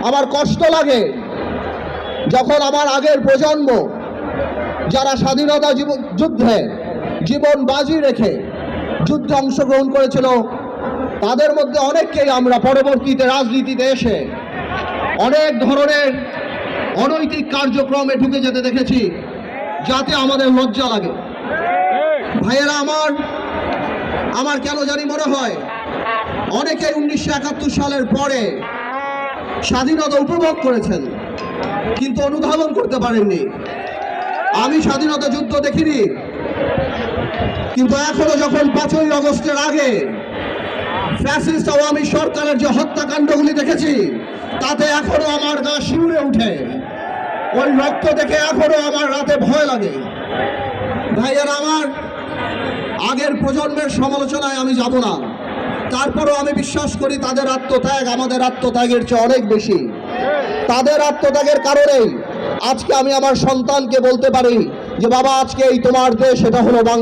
আমার কষ্ট লাগে যখন আমার আগের প্রজন্ম যারা স্বাধীনতা যুদ্ধে জীবন বাজি রেখে যুদ্ধে অংশগ্রহণ করেছিল, তাদের মধ্যে অনেককেই আমরা পরবর্তীতে রাজনীতিতে এসে অনেক ধরনের অনৈতিক কার্যক্রমে ঢুকে যেতে দেখেছি, যাতে আমাদের লজ্জা লাগে। ভাইয়েরা আমার কেন জানি মনে হয় অনেকেই 1971 সালের পরে স্বাধীনতা উপভোগ করেছেন, কিন্তু অনুধাবন করতে পারেননি। আমি স্বাধীনতা যুদ্ধ দেখিনি, কিন্তু এখনো যখন 5ই আগস্টের আগে ফ্যাসিস্ট আওয়ামী সরকারের যে হত্যাকাণ্ডগুলি দেখেছি, তাতে এখনো আমার গা শিউরে উঠে। ওই রক্ত দেখে এখনো আমার রাতে ভয় লাগে। ভাইয়েরা আমার, আগের প্রজন্মের সমালোচনায় আমি যাব না, তারপরও আমি বিশ্বাস করি তাদের আত্মত্যাগ আমাদের আত্মত্যাগের চেয়ে অনেক বেশি। তাদের আত্মত্যাগের কারণেই আজকে আমি আমার সন্তানকে বলতে পারি যে বাবা, আজকে এই তোমার দেশ, এটা হলো বাংলা।